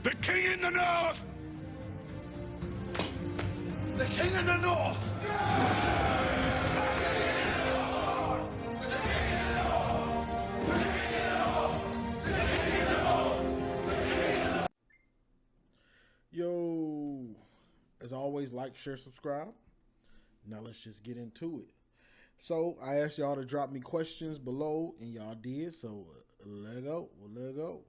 The king in the north! The king in the north! Yo, as always, like, share, subscribe. Now let's just get into it. So I asked y'all to drop me questions below, and y'all did. So let go.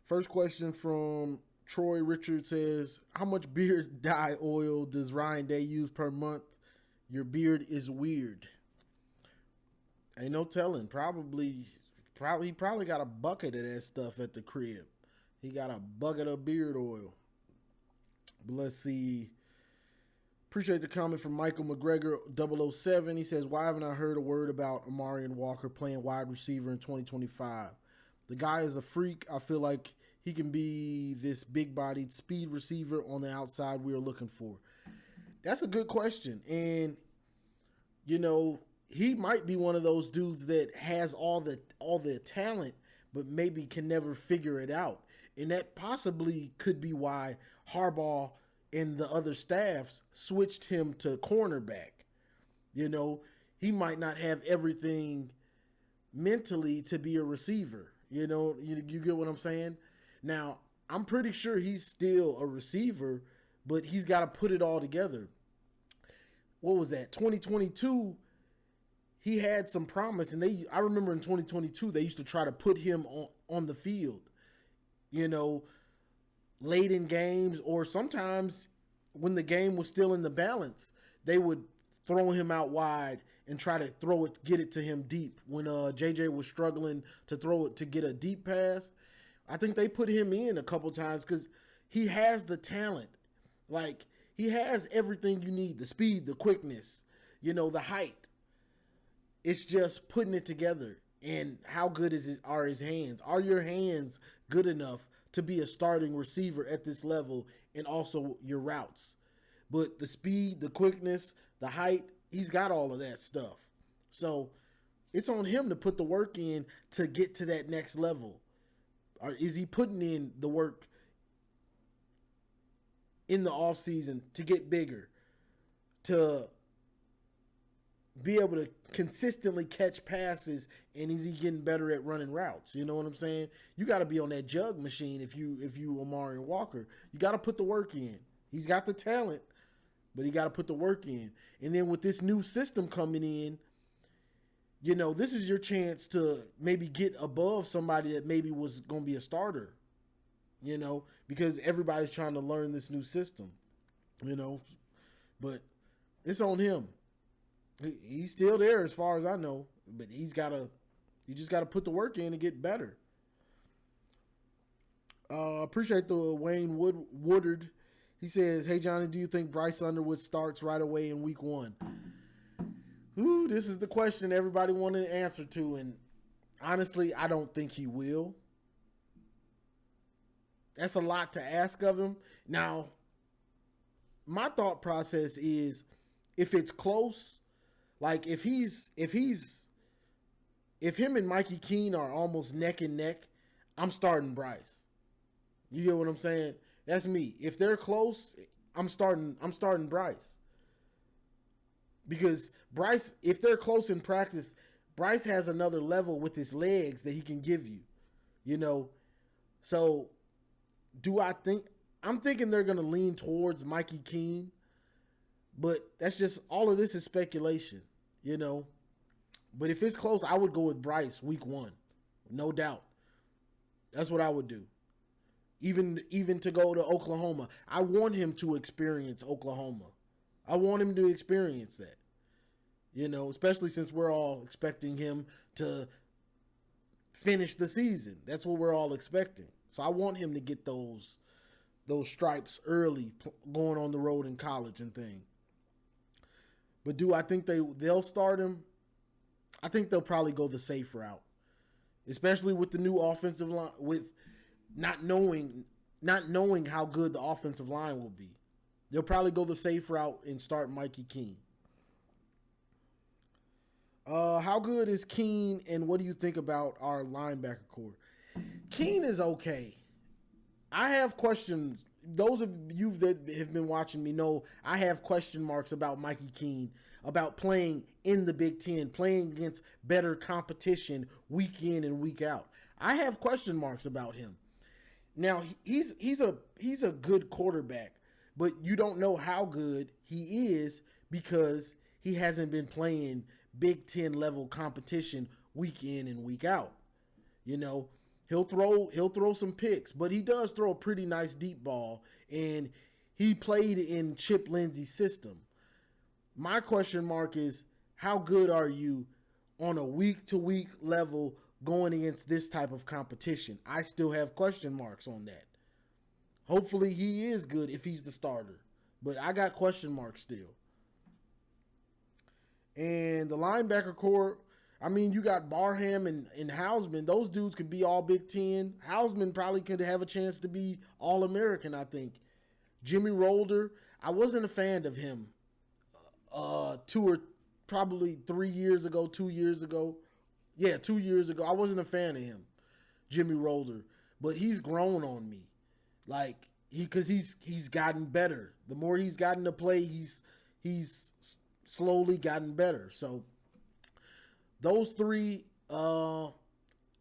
First question from Troy Richard says, "How much beard dye oil does Ryan Day use per month? Your beard is weird." Ain't no telling. Probably he probably got a bucket of that stuff at the crib. He got a bucket of beard oil. But let's see. Appreciate the comment from Michael McGregor 007. He says, "Why haven't I heard a word about Amarian Walker playing wide receiver in 2025? The guy is a freak. I feel like he can be this big-bodied speed receiver on the outside we are looking for." That's a good question. And, you know, he might be one of those dudes that has all the talent, but maybe can never figure it out. And that possibly could be why Harbaugh and the other staffs switched him to cornerback. You know, he might not have everything mentally to be a receiver. You know, you get what I'm saying? Now, I'm pretty sure he's still a receiver, but he's got to put it all together. What was that? 2022, he had some promise, and I remember in 2022, they used to try to put him on the field, you know, late in games, or sometimes when the game was still in the balance, they would throw him out wide and try to get it to him deep. When JJ was struggling to throw it to get a deep pass, I think they put him in a couple times because he has the talent. Like, he has everything you need: the speed, the quickness, you know, the height. It's just putting it together. And how good are his hands? Are your hands good enough to be a starting receiver at this level, and also your routes? But the speed, the quickness, the height, he's got all of that stuff. So it's on him to put the work in to get to that next level. Or is he putting in the work in the offseason to get bigger, to be able to consistently catch passes, and is he getting better at running routes? You know what I'm saying? You got to be on that jug machine if you Amarian Walker. You got to put the work in. He's got the talent, but he got to put the work in. And then with this new system coming in, you know, this is your chance to maybe get above somebody that maybe was going to be a starter, you know, because everybody's trying to learn this new system, you know. But it's on him. He's still there as far as I know, but you just got to put the work in and get better. Appreciate the Wayne Woodard. He says, "Hey, Johnny, do you think Bryce Underwood starts right away in week 1? Ooh, this is the question everybody wanted an answer to, and honestly, I don't think he will. That's a lot to ask of him. Now, my thought process is, if it's close, like if him and Mikey Keene are almost neck and neck, I'm starting Bryce. You get what I'm saying? That's me. If they're close, I'm starting Bryce. Because Bryce, if they're close in practice, Bryce has another level with his legs that he can give you. You know? So I'm thinking they're gonna lean towards Mikey Keene. But that's just, all of this is speculation, you know. But if it's close, I would go with Bryce week 1. No doubt. That's what I would do. Even to go to Oklahoma. I want him to experience Oklahoma. I want him to experience that. You know, especially since we're all expecting him to finish the season. That's what we're all expecting. So I want him to get those stripes early, going on the road in college and thing. But do I think they'll start him? I think they'll probably go the safe route, especially with the new offensive line, with not knowing how good the offensive line will be. They'll probably go the safe route and start Mikey Keene. How good is Keene, and what do you think about our linebacker core? Keene is okay. I have questions. Those of you that have been watching me know I have question marks about Mikey Keene, about playing in the Big Ten, playing against better competition week in and week out. I have question marks about him. Now he's a good quarterback, but you don't know how good he is because he hasn't been playing Big Ten level competition week in and week out. You know, he'll throw some picks, but he does throw a pretty nice deep ball, and he played in Chip Lindsey's system. My question mark is, how good are you on a week-to-week level going against this type of competition? I still have question marks on that. Hopefully he is good if he's the starter, but I got question marks still. And the linebacker core, I mean, you got Barham and Hausman. Those dudes could be all Big Ten. Hausman probably could have a chance to be All-American, I think. Jimmy Rolder, I wasn't a fan of him 2 or probably 3 years ago, 2 years ago. Yeah, 2 years ago. I wasn't a fan of him, Jimmy Rolder. But he's grown on me. Like, because he's gotten better. The more he's gotten to play, he's slowly gotten better. So those three, I'm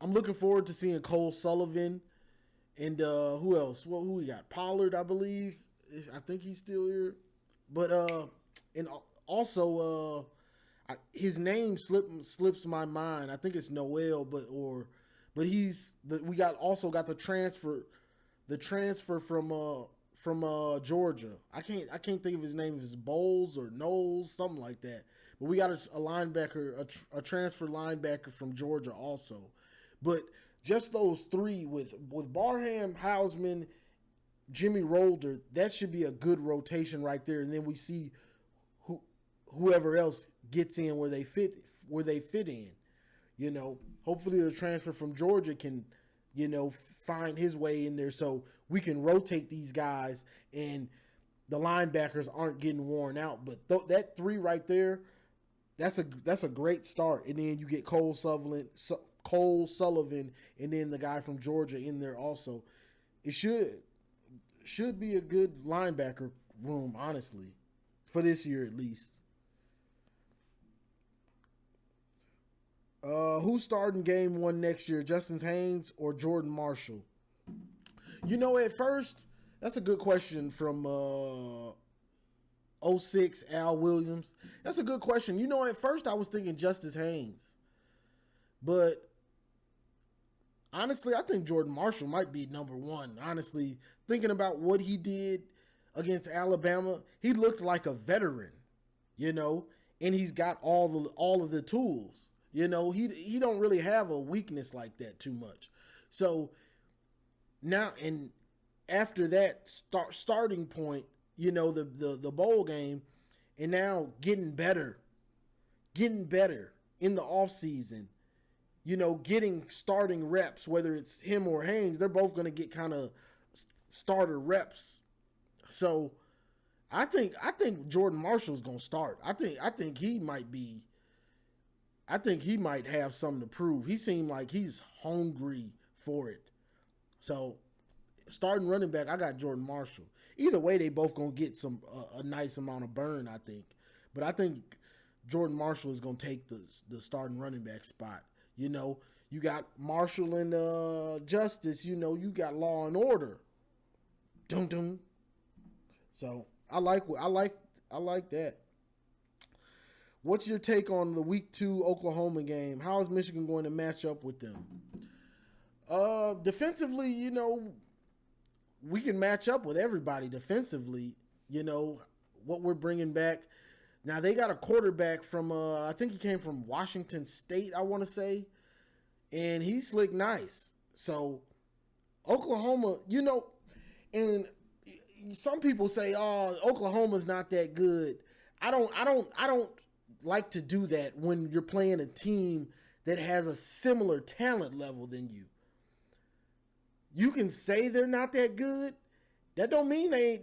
looking forward to seeing Cole Sullivan and who else? Well, who we got? Pollard, I believe. I think he's still here. But and also his name slips my mind. I think it's Noel, but we also got the transfer from Georgia. I can't think of his name. If it's Bowles or Knowles, something like that. But we got a linebacker, a transfer linebacker from Georgia also. But just those three with Barham, Hausman, Jimmy Rolder, that should be a good rotation right there. And then we see whoever else gets in where they fit in. You know, hopefully the transfer from Georgia can, you know, find his way in there so we can rotate these guys and the linebackers aren't getting worn out. But that three right there, that's a great start. And then you get Cole Sullivan, and then the guy from Georgia in there also. It should be a good linebacker room, honestly, for this year at least. Who's starting game one next year, Justin Haynes or Jordan Marshall? You know, at first, that's a good question from 06 Al Williams. That's a good question. You know, at first I was thinking Justice Haynes. But honestly, I think Jordan Marshall might be number one. Honestly, thinking about what he did against Alabama, he looked like a veteran, you know, and he's got all of the tools. You know, he don't really have a weakness like that too much. So now, and after that starting point, you know, the bowl game, and now getting better in the offseason, you know, getting starting reps, whether it's him or Haynes, they're both going to get kind of starter reps. So I think Jordan Marshall's going to start. I think he might have something to prove. He seemed like he's hungry for it. So starting running back, I got Jordan Marshall. Either way, they both going to get a nice amount of burn, I think. But I think Jordan Marshall is going to take the starting running back spot. You know, you got Marshall and Justice. You know, you got Law and Order. Dum dum. So I like that. What's your take on the Week 2 Oklahoma game? How is Michigan going to match up with them? Defensively, you know, we can match up with everybody defensively. You know, what we're bringing back. Now, they got a quarterback from, I think he came from Washington State, I want to say. And he's slick nice. So, Oklahoma, you know, and some people say, oh, Oklahoma's not that good. I don't like to do that when you're playing a team that has a similar talent level than you. You can say they're not that good. That don't mean they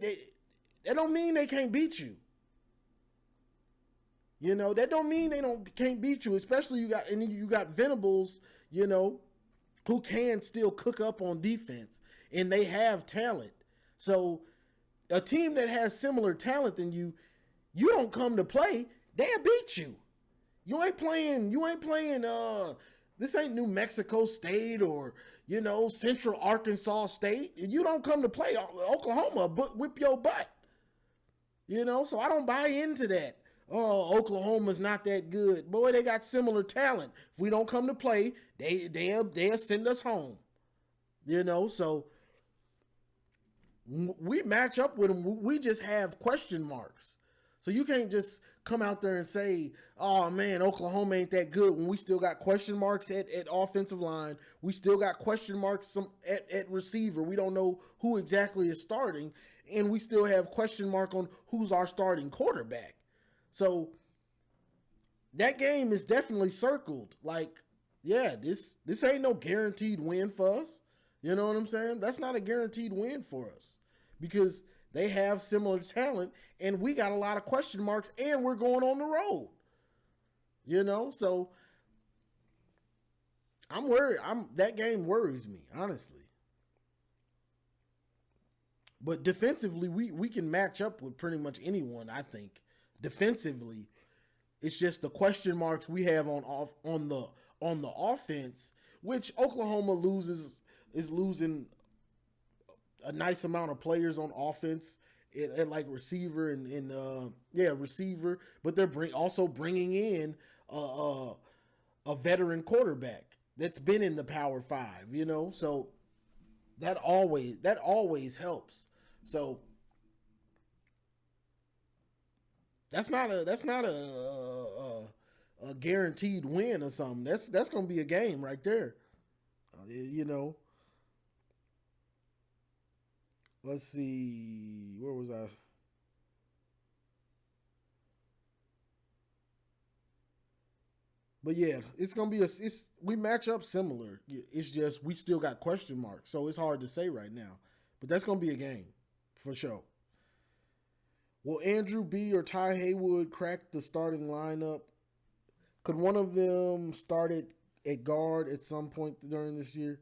can't beat you. You know, that don't mean they can't beat you. Especially you got Venables, you know, who can still cook up on defense. and they have talent. So a team that has similar talent than you don't come to play, they'll beat you. You ain't playing, this ain't New Mexico State or, Central Arkansas State. You don't come to play Oklahoma, but whip your butt. So I don't buy into that. Oh, Oklahoma's not that good. Boy, they got similar talent. If we don't come to play, they'll send us home. So we match up with them. We just have question marks. So you can't just come out there and say, oh man, Oklahoma ain't that good when we still got question marks at offensive line. We still got question marks at receiver. We don't know who exactly is starting. And we still have question mark on who's our starting quarterback. So that game is definitely circled. Like, yeah, this ain't no guaranteed win for us. You know what I'm saying? That's not a guaranteed win for us because they have similar talent and we got a lot of question marks and we're going on the road. So I'm worried. That game worries me, honestly. But defensively, we can match up with pretty much anyone, I think. Defensively, it's just the question marks we have on the offense, which Oklahoma is losing a nice amount of players on offense at like receiver and receiver, but they're also bringing in a veteran quarterback that's been in the Power 5, so that always helps. So that's not a guaranteed win or something. That's going to be a game right there. Let's see, where was I? But yeah, it's gonna be we match up similar. It's just we still got question marks, so it's hard to say right now. But that's gonna be a game for sure. Will Andrew B or Ty Haywood crack the starting lineup? Could one of them start at guard at some point during this year?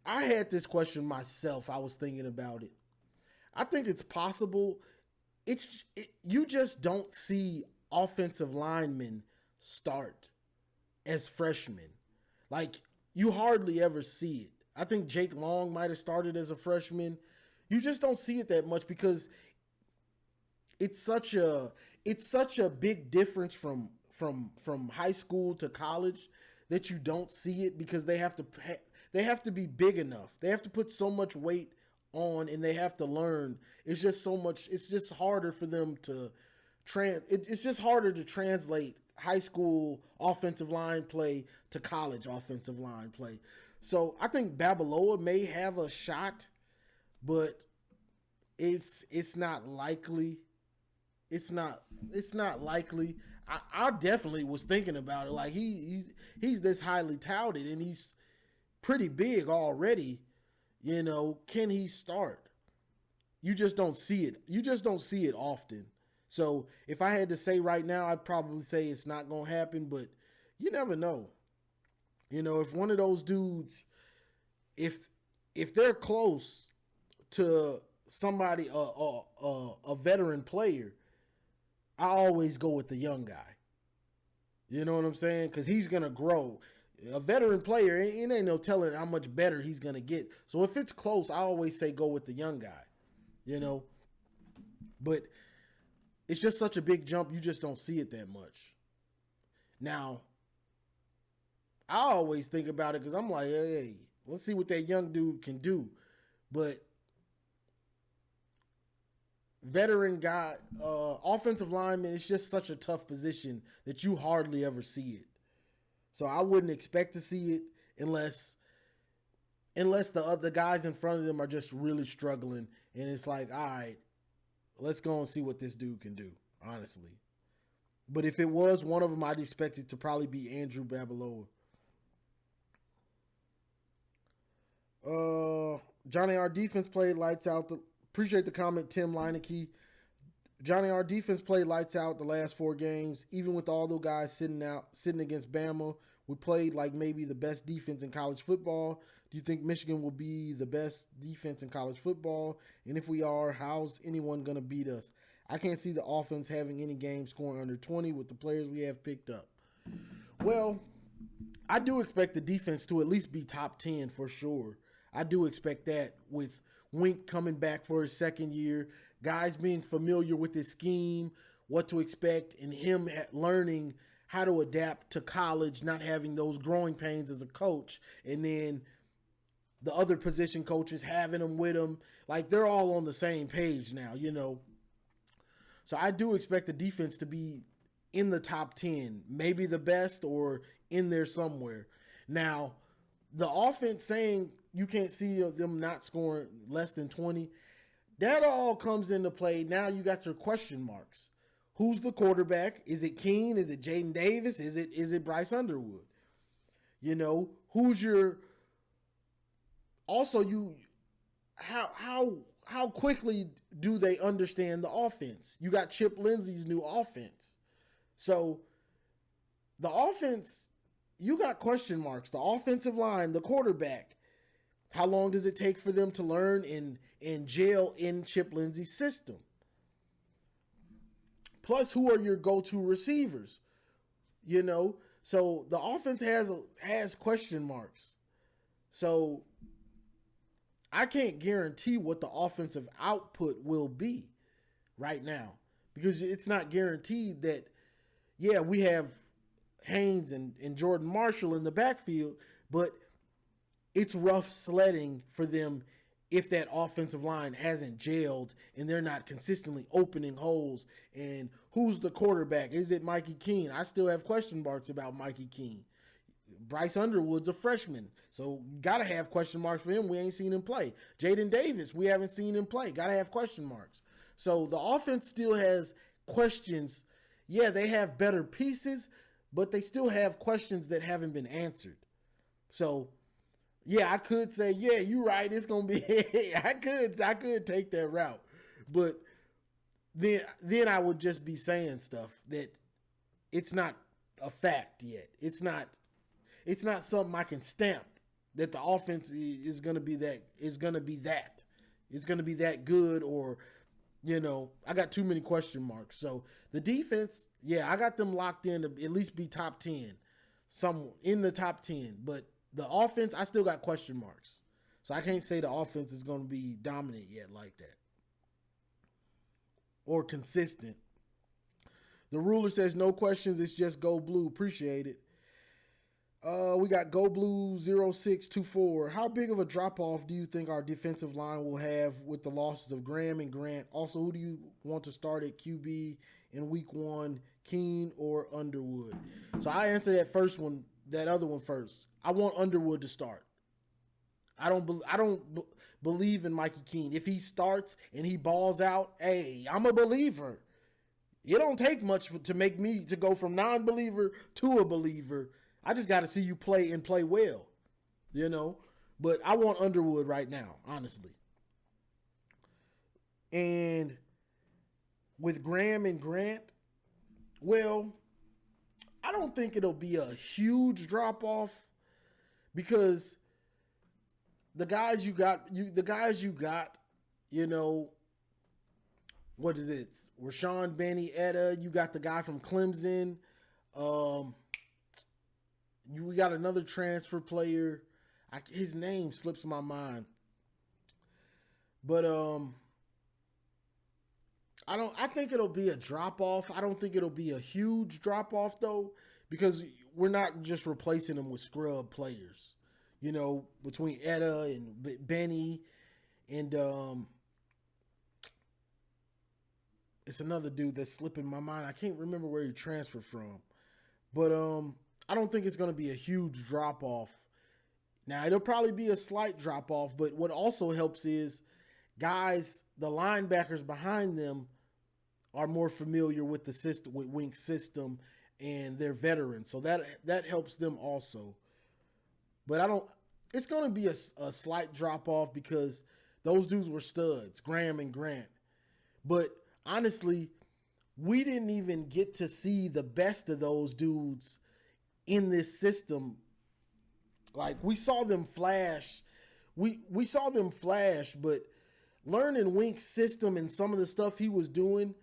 I had this question myself. I was thinking about it. I think it's possible. You just don't see offensive linemen start as freshmen. Like, you hardly ever see it. I think Jake Long might have started as a freshman. You just don't see it that much because it's such a big difference from high school to college that you don't see it because they have to be big enough. They have to put so much weight on and they have to learn. It's just harder for them to it's just harder to translate high school offensive line play to college offensive line play. So I think Babaloa may have a shot, but it's not likely. It's not likely. I definitely was thinking about it. Like he's this highly touted and he's pretty big already. Can he start? You just don't see it. You just don't see it often. So if I had to say right now, I'd probably say it's not going to happen, but you never know. If one of those dudes, if they're close to somebody, a veteran player, I always go with the young guy. You know what I'm saying? Because he's going to grow. A veteran player, it ain't no telling how much better he's going to get. So if it's close, I always say go with the young guy. But it's just such a big jump, you just don't see it that much. Now, I always think about it because I'm like, hey, let's see what that young dude can do. But veteran guy, offensive lineman, it's just such a tough position that you hardly ever see it. So I wouldn't expect to see it unless the other guys in front of them are just really struggling. And it's like, all right, let's go and see what this dude can do, honestly. But if it was one of them, I'd expect it to probably be Andrew Babaloa. Johnny, our defense played lights out. Appreciate the comment, Tim Leineke. Johnny, our defense played lights out the last 4 games. Even with all those guys sitting against Bama, we played like maybe the best defense in college football? Do you think Michigan will be the best defense in college football? And if we are, how's anyone going to beat us? I can't see the offense having any game scoring under 20 with the players we have picked up. Well, I do expect the defense to at least be top 10 for sure. I do expect that with Wink coming back for his second year, guys being familiar with his scheme, what to expect, and him learning how to adapt to college, not having those growing pains as a coach, and then the other position coaches having him with him. Like, they're all on the same page now, you know. So I do expect the defense to be in the top 10, maybe the best or in there somewhere. Now, the offense saying you can't see them not scoring less than 20, that all comes into play. Now you got your question marks. Who's the quarterback? Is it Keene? Is it Jaden Davis? Is it Bryce Underwood? You know, who's your also you how quickly do they understand the offense? You got Chip Lindsey's new offense. So the offense, you got question marks. The offensive line, the quarterback, how long does it take for them to learn and gel in Chip Lindsey's system? Plus, who are your go-to receivers? You know, so the offense has question marks. So I can't guarantee what the offensive output will be right now because it's not guaranteed that, yeah, we have Haynes and Jordan Marshall in the backfield, but it's rough sledding for them if that offensive line hasn't gelled and they're not consistently opening holes. And who's the quarterback? Is it Mikey Keene? I still have question marks about Mikey Keene. Bryce Underwood's a freshman, so got to have question marks for him. We ain't seen him play. Jaden Davis, we haven't seen him play. Got to have question marks. So the offense still has questions. Yeah, they have better pieces, but they still have questions that haven't been answered. So, yeah, I could say, yeah, you're right. It's gonna be. I could take that route, but then I would just be saying stuff that it's not a fact yet. It's not something I can stamp that the offense is gonna be that. It's gonna be that good, or you know, I got too many question marks. So the defense, yeah, I got them locked in to at least be top 10, some in the top 10, but the offense, I still got question marks. So I can't say the offense is going to be dominant yet like that. Or consistent. The ruler says no questions, it's just go blue. Appreciate it. We got Go Blue 0624. How big of a drop-off do you think our defensive line will have with the losses of Graham and Grant? Also, who do you want to start at QB in week 1, Keene or Underwood? So I answer that other one first. I want Underwood to start. I don't believe in Mikey Keene. If he starts and he balls out, hey, I'm a believer. It don't take much to make me to go from non-believer to a believer. I just got to see you play and play well, you know. But I want Underwood right now, honestly. And with Graham and Grant, well, I don't think it'll be a huge drop-off because the guys you got, you know, what is it? Rashawn Benny, Etta. You got the guy from Clemson. We got another transfer player. His name slips my mind. But I think it'll be a drop off. I don't think it'll be a huge drop off though, because we're not just replacing them with scrub players. You know, between Etta and Benny and it's another dude that's slipping my mind. I can't remember where he transferred from. But I don't think it's going to be a huge drop off. Now, it'll probably be a slight drop off, but what also helps is guys, the linebackers behind them are more familiar with the system, with Wink's system, and they're veterans. So that helps them also. But it's going to be a slight drop off because those dudes were studs, Graham and Grant. But honestly, we didn't even get to see the best of those dudes in this system. Like we saw them flash. We saw them flash, but learning Wink's system and some of the stuff he was doing,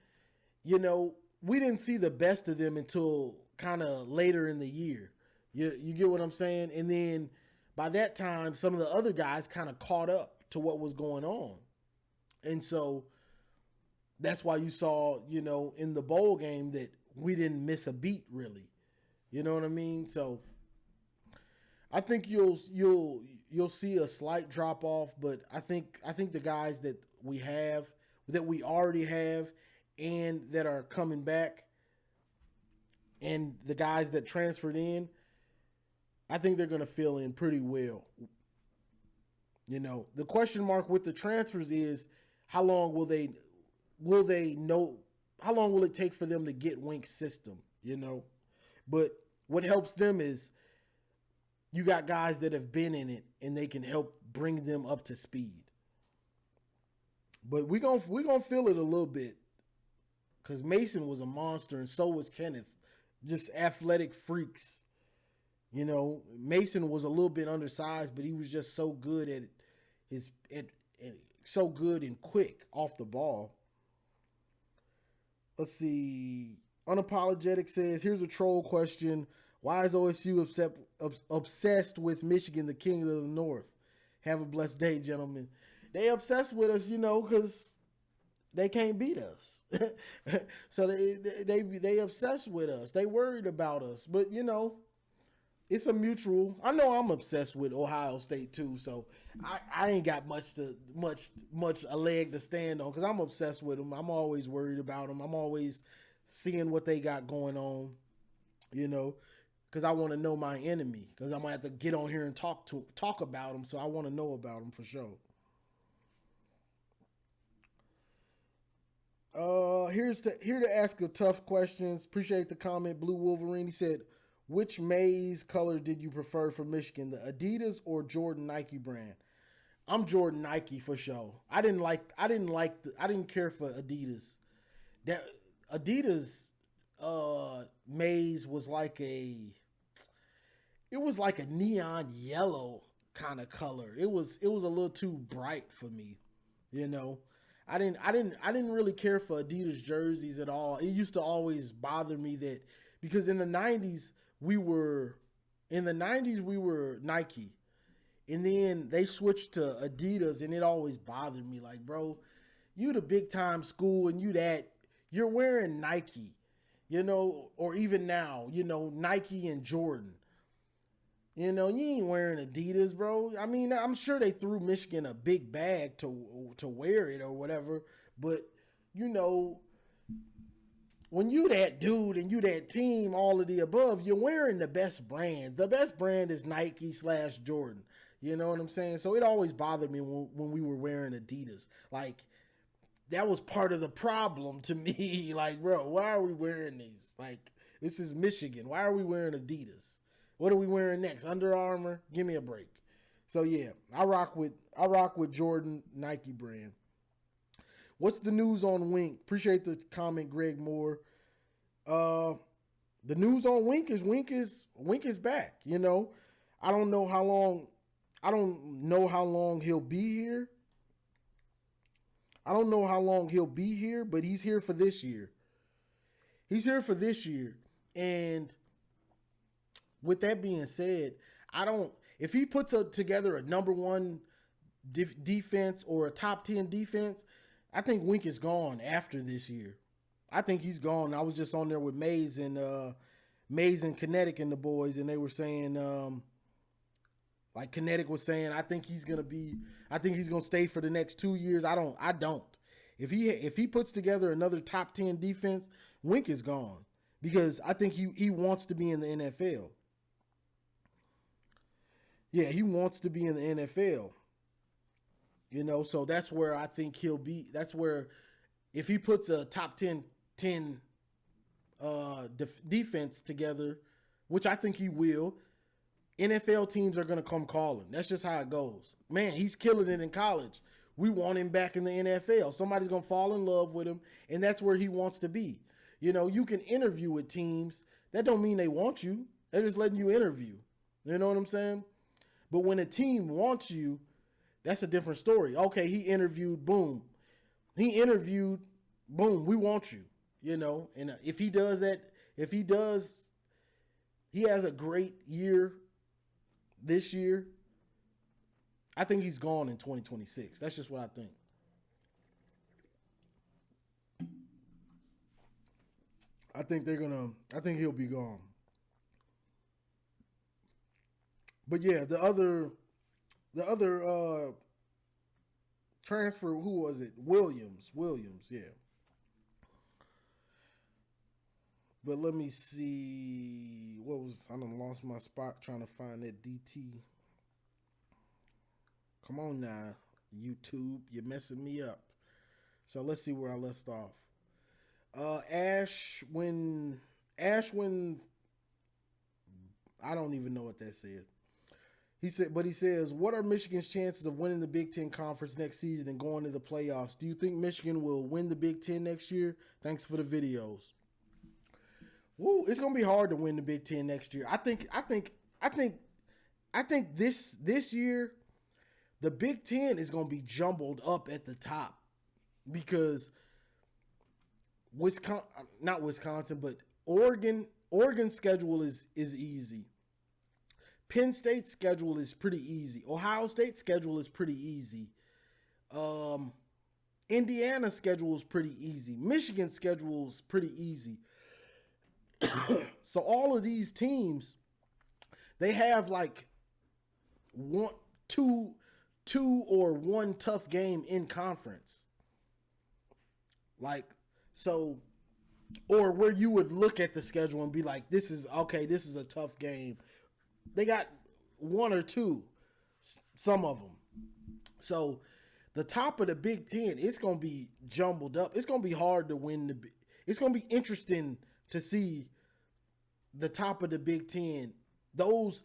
we didn't see the best of them until kind of later in the year. You get what I'm saying? And then by that time, some of the other guys kind of caught up to what was going on. And so that's why you saw, in the bowl game that we didn't miss a beat really. You know what I mean? So I think you'll see a slight drop off, but I think the guys that we already have and that are coming back and the guys that transferred in, I think they're going to fill in pretty well. The question mark with the transfers is how long will they know, how long will it take for them to get Wink's system, But what helps them is you got guys that have been in it and they can help bring them up to speed. But we're gonna feel it a little bit because Mason was a monster and so was Kenneth. Just athletic freaks. Mason was a little bit undersized, but he was just so good at so good and quick off the ball. Let's see. Unapologetic says, here's a troll question. Why is OSU obsessed with Michigan, the king of the North? Have a blessed day, gentlemen. They obsessed with us, because they can't beat us. So they obsessed with us. They worried about us. But, it's a mutual. I know I'm obsessed with Ohio State too, so I ain't got much a leg to stand on because I'm obsessed with them. I'm always worried about them. I'm always seeing what they got going on, because I want to know my enemy because I'm gonna have to get on here and talk about them. So I want to know about them for sure. Here to ask the tough questions. Appreciate the comment, Blue Wolverine. He said, which maize color did you prefer for Michigan, the Adidas or Jordan Nike brand? I'm Jordan Nike for sure. I didn't care for Adidas. That Adidas maize was like a neon yellow kind of color. It was a little too bright for me, I didn't really care for Adidas jerseys at all. It used to always bother me that because in the 90s we were Nike, and then they switched to Adidas, and it always bothered me. Like, bro, you the big time school, and you're wearing Nike, or even now, Nike and Jordan. You ain't wearing Adidas, bro. I mean, I'm sure they threw Michigan a big bag to wear it or whatever, but when you that dude and you that team, all of the above, you're wearing the best brand. The best brand is Nike/Jordan. You know what I'm saying? So it always bothered me when we were wearing Adidas. Like, that was part of the problem to me. Like, bro, why are we wearing these? Like, this is Michigan. Why are we wearing Adidas? What are we wearing next? Under Armour? Give me a break. So yeah, I rock with Jordan Nike brand. What's the news on Wink? Appreciate the comment, Greg Moore. The news on Wink is back. I don't know how long he'll be here. But he's here for this year. And with that being said, if he puts together a number one defense or a top 10 defense, I think Wink is gone after this year. I think he's gone. I was just on there with Mays and Kinetic and the boys, and they were saying, like Kinetic was saying, I think he's gonna stay for the next 2 years. I don't. If he puts together another top 10 defense, Wink is gone because I think he wants to be in the NFL. Yeah, he wants to be in the NFL. So that's where I think he'll be. That's where if he puts a top 10 defense together, which I think he will, NFL teams are going to come calling. That's just how it goes. Man, he's killing it in college. We want him back in the NFL. Somebody's going to fall in love with him, and that's where he wants to be. You can interview with teams. That don't mean they want you. They're just letting you interview. You know what I'm saying? But when a team wants you, that's a different story. Okay, he interviewed, boom. He interviewed, boom, we want you. You know, and if he does that, he has a great year this year, I think he's gone in 2026. That's just what I think. I think he'll be gone. But yeah, the other transfer, who was it? Williams, yeah. But let me see. I done lost my spot trying to find that DT. Come on now, YouTube. You're messing me up. So let's see where I left off. Ashwin, I don't even know what that says. He says, what are Michigan's chances of winning the Big Ten Conference next season and going to the playoffs? Do you think Michigan will win the Big Ten next year? Thanks for the videos. Woo, it's gonna be hard to win the Big Ten next year. I think this year, the Big Ten is gonna be jumbled up at the top because not Wisconsin, but Oregon's schedule is easy. Penn State's schedule is pretty easy. Ohio State's schedule is pretty easy. Indiana's schedule is pretty easy. Michigan's schedule is pretty easy. So all of these teams, they have like two or one tough game in conference. Like, so, or where you would look at the schedule and be like, this is a tough game. They got one or two, some of them. So the top of the Big Ten, it's going to be jumbled up. It's going to be hard to win. It's going to be interesting to see the top of the Big Ten. Those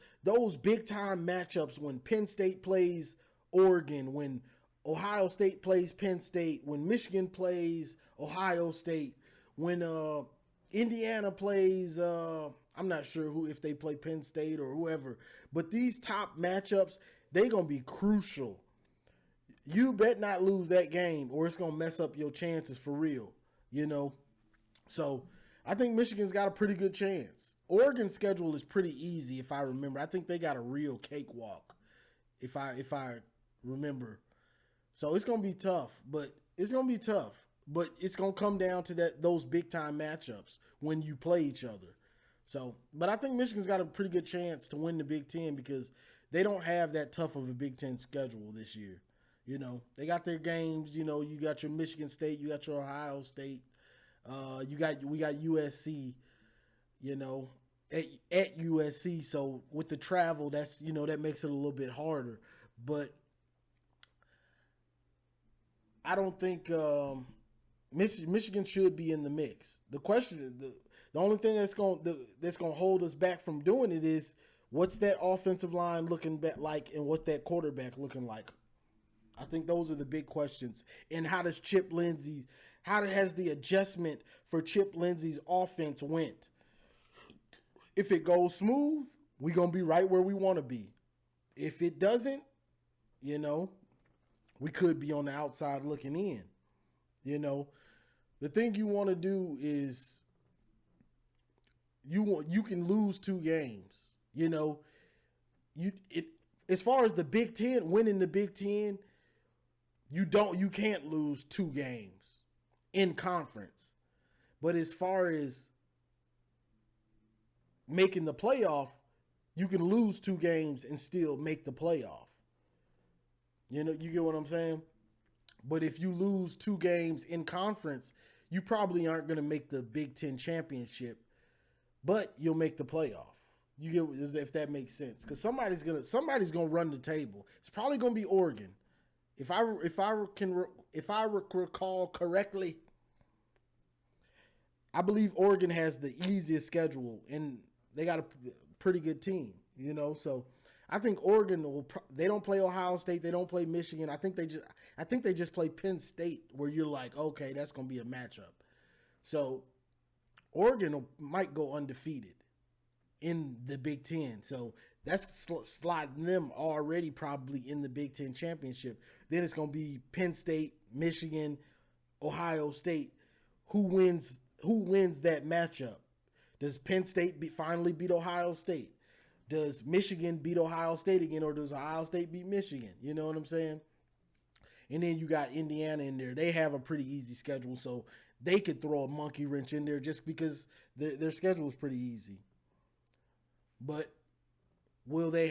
big time matchups when Penn State plays Oregon, when Ohio State plays Penn State, when Michigan plays Ohio State, when Indiana plays I'm not sure if they play Penn State or whoever, but these top matchups, they're going to be crucial. You bet not lose that game or it's going to mess up your chances for real, you know? So I think Michigan's got a pretty good chance. Oregon's schedule is pretty easy if I remember. I think they got a real cakewalk if I remember. So it's going to be tough, but it's going to come down to those big time matchups when you play each other. So, but I think Michigan's got a pretty good chance to win the Big Ten because they don't have that tough of a Big Ten schedule this year. You know, they got their games. You know, you got your Michigan State, you got your Ohio State, we got USC. You know, at USC. So with the travel, that's that makes it a little bit harder. But I don't think Michigan should be in the mix. The question is the only thing that's going to hold us back from doing it is what's that offensive line looking like and what's that quarterback looking like. I think those are the big questions. And how has the adjustment for Chip Lindsey's offense went? If it goes smooth, we're going to be right where we want to be. If it doesn't, we could be on the outside looking in. The thing you want to do is you can lose 2 games. As far as the Big Ten, winning the Big Ten, you can't lose 2 games in conference. But as far as making the playoff, you can lose 2 games and still make the playoff. You get what I'm saying? But if you lose 2 games in conference, you probably aren't going to make the Big Ten championship, but you'll make the playoff. You get, if that makes sense, because somebody's gonna run the table. It's probably gonna be Oregon, if I recall correctly. I believe Oregon has the easiest schedule, and they got a pretty good team. So I think Oregon they don't play Ohio State, they don't play Michigan. I think they just play Penn State, where you're like, okay, that's gonna be a matchup. So Oregon might go undefeated. in the Big Ten. So that's sliding them already probably in the Big Ten championship. Then it's going to be Penn State, Michigan, Ohio State. Who wins that matchup? Does Penn State finally beat Ohio State? Does Michigan beat Ohio State again, or does Ohio State beat Michigan? You know what I'm saying? And then you got Indiana in there. They have a pretty easy schedule, so they could throw a monkey wrench in there just because their schedule is pretty easy. But will they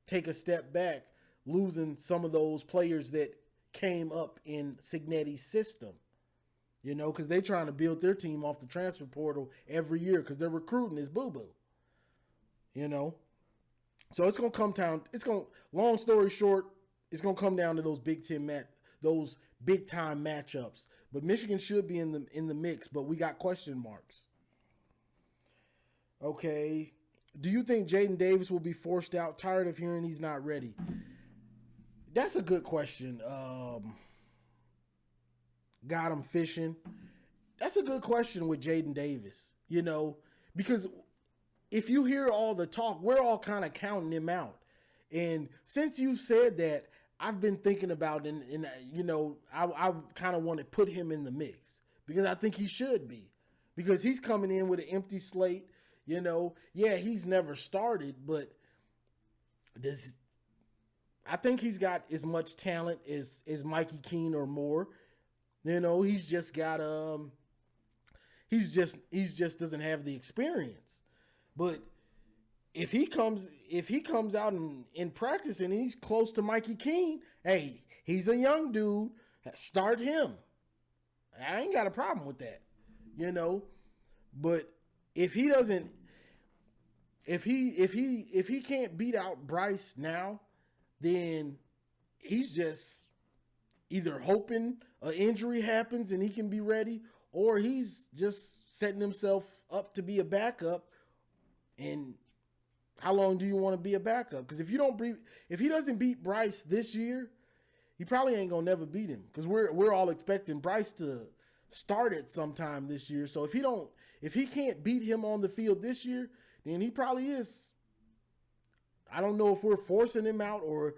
take a step back, losing some of those players that came up in Cignetti's system? You know, because they're trying to build their team off the transfer portal every year because their recruiting is boo-boo. You know? So it's going to come down, long story short, it's going to come down to those Big Ten those big-time matchups. But Michigan should be in the mix, but we got question marks. Okay. Do you think Jaden Davis will be forced out? Tired of hearing he's not ready. That's a good question. Got him fishing. That's a good question with Jaden Davis, you know, because if you hear all the talk, we're all kind of counting him out. And since you said that, I've been thinking about, and you know, I kind of want to put him in the mix because I think he should be, because he's coming in with an empty slate. You know, yeah, he's never started, but I think he's got as much talent as Mikey Keene or more. You know, he's just got he's just doesn't have the experience. But if he comes out in practice and he's close to Mikey Keene, hey, he's a young dude. Start him. I ain't got a problem with that. You know, but if he can't beat out Bryce now, then he's just either hoping an injury happens and he can be ready, or he's just setting himself up to be a backup. And how long do you want to be a backup? Because if he doesn't beat Bryce this year, he probably ain't gonna never beat him. Because we're all expecting Bryce to start it sometime this year. So if he can't beat him on the field this year, then he probably is. I don't know if we're forcing him out, or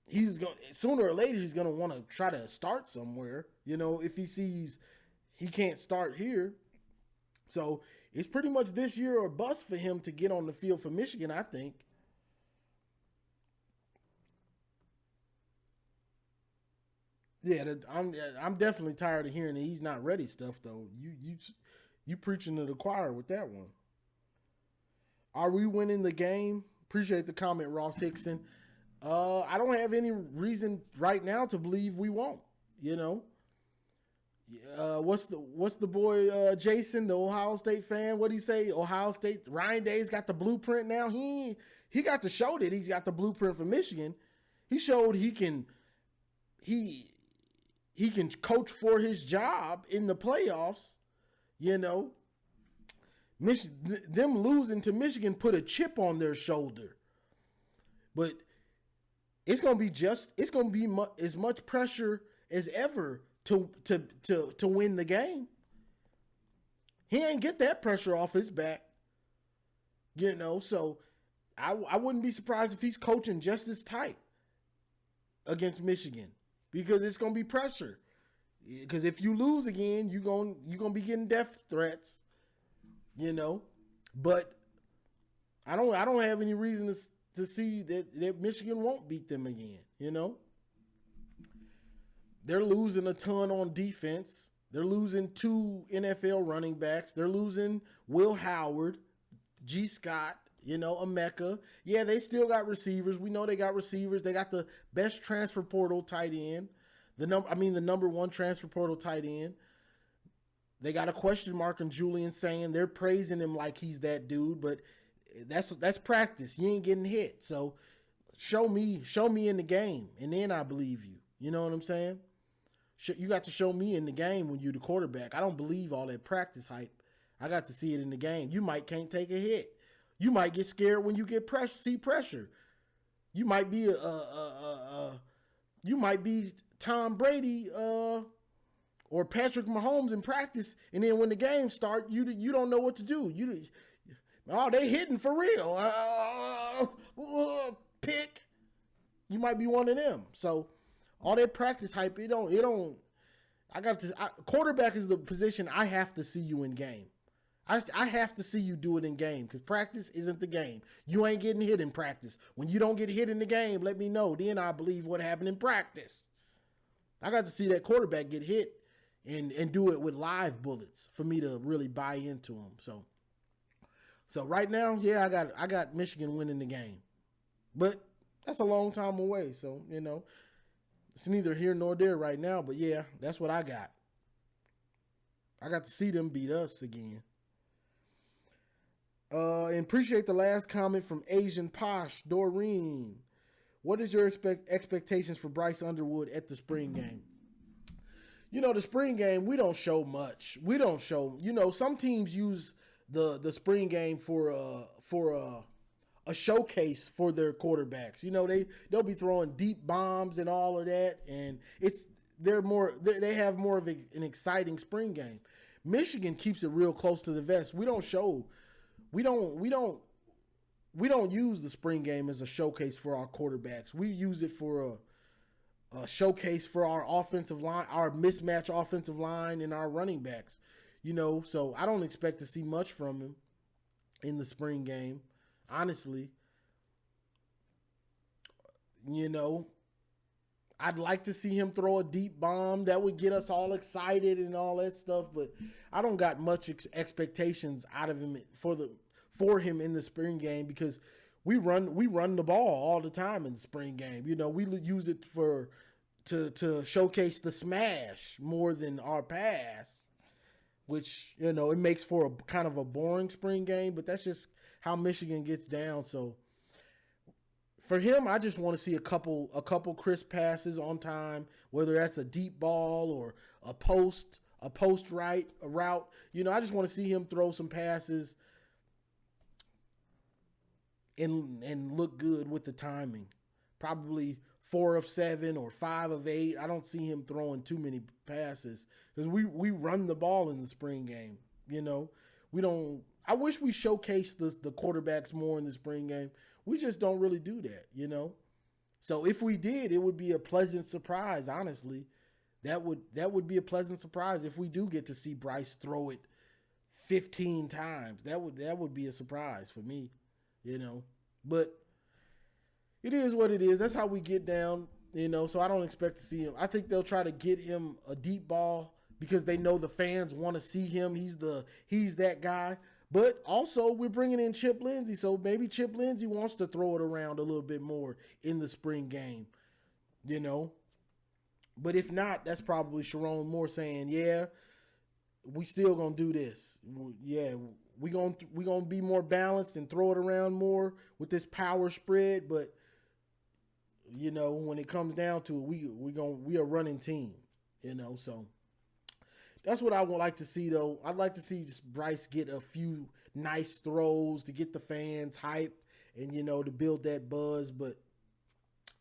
he's going sooner or later he's gonna want to try to start somewhere. You know, if he sees he can't start here. So it's pretty much this year or bust for him to get on the field for Michigan, I think. Yeah, I'm definitely tired of hearing that he's not ready stuff though. You preaching to the choir with that one. Are we winning the game? Appreciate the comment, Ross Hickson. I don't have any reason right now to believe we won't. You know, what's the boy Jason, the Ohio State fan? What'd he say? Ohio State, Ryan Day's got the blueprint now. He got to show that he's got the blueprint for Michigan. He showed he can coach for his job in the playoffs. You know, them losing to Michigan put a chip on their shoulder. But it's gonna be as much pressure as ever to win the game. He ain't get that pressure off his back. You know, so I wouldn't be surprised if he's coaching just as tight against Michigan, because it's gonna be pressure. Because if you lose again, you're gonna be getting death threats. You know, but I don't have any reason to see that Michigan won't beat them again. You know, they're losing a ton on defense. They're losing 2 NFL running backs. They're losing Will Howard, G. Scott, you know, Emeka. Yeah, they still got receivers. We know they got receivers. They got the best transfer portal tight end. The number 1 transfer portal tight end. They got a question mark on Julian saying they're praising him like he's that dude, but that's practice. You ain't getting hit. So show me in the game, and then I believe you. You know what I'm saying? You got to show me in the game when you're the quarterback. I don't believe all that practice hype. I got to see it in the game. You can't take a hit. You might get scared when you get pressure. You might be you might be Tom Brady or Patrick Mahomes in practice, and then when the game starts, you don't know what to do. Oh, they hitting for real. Pick. You might be one of them. So all that practice hype, it don't. Quarterback is the position I have to see you in game. I have to see you do it in game because practice isn't the game. You ain't getting hit in practice. When you don't get hit in the game, let me know. Then I believe what happened in practice. I got to see that quarterback get hit and do it with live bullets for me to really buy into him. So right now, yeah, I got Michigan winning the game. But that's a long time away. So, it's neither here nor there right now. But yeah, that's what I got. I got to see them beat us again. And appreciate the last comment from Asian Posh, Doreen. What is your expectations for Bryce Underwood at the spring game? The spring game, we don't show much. We don't show, some teams use the spring game for a showcase for their quarterbacks. They'll be throwing deep bombs and all of that, and they have more of an exciting spring game. Michigan keeps it real close to the vest. We don't use the spring game as a showcase for our quarterbacks. We use it for a showcase for our offensive line, our mismatch offensive line, and our running backs. So I don't expect to see much from him in the spring game, honestly. I'd like to see him throw a deep bomb. That would get us all excited and all that stuff, but I don't got much expectations out of him for him in the spring game because we run the ball all the time in the spring game. We use it to showcase the smash more than our pass, which, it makes for a kind of a boring spring game, but that's just how Michigan gets down. So for him, I just want to see a couple crisp passes on time, whether that's a deep ball or a post route. I just want to see him throw some passes and look good with the timing. Probably 4 of 7 or 5 of 8. I don't see him throwing too many passes because we run the ball in the spring game. We don't. I wish we showcased the quarterbacks more in the spring game. We just don't really do that, So if we did, it would be a pleasant surprise, honestly. That would be a pleasant surprise if we do get to see Bryce throw it 15 times. That would be a surprise for me, But it is what it is. That's how we get down, so I don't expect to see him. I think they'll try to get him a deep ball because they know the fans want to see him. He's that guy. But also, we're bringing in Chip Lindsey, so maybe Chip Lindsey wants to throw it around a little bit more in the spring game, But if not, that's probably Sharon Moore saying, yeah, we still going to do this. Yeah, we're gonna be more balanced and throw it around more with this power spread. But, when it comes down to it, we are a running team, so. That's what I would like to see, though. I'd like to see just Bryce get a few nice throws to get the fans hyped and, to build that buzz. But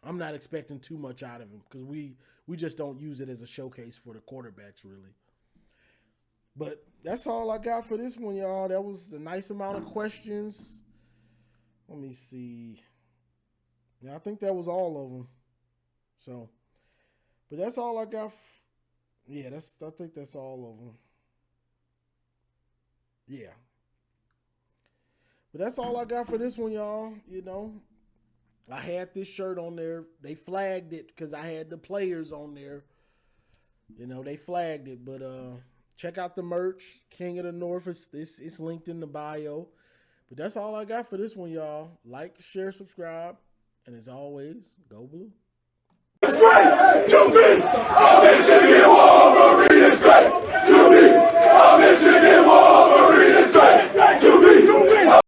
I'm not expecting too much out of him because we just don't use it as a showcase for the quarterbacks, really. But that's all I got for this one, y'all. That was a nice amount of questions. Let me see. Yeah, I think that was all of them. So, but that's all I got. Yeah, I think that's all of them. Yeah. But that's all I got for this one, y'all. I had this shirt on there. They flagged it because I had the players on there. They flagged it. But check out the merch. King of the North. It's linked in the bio. But that's all I got for this one, y'all. Like, share, subscribe. And as always, go blue. It's great to be a Michigan!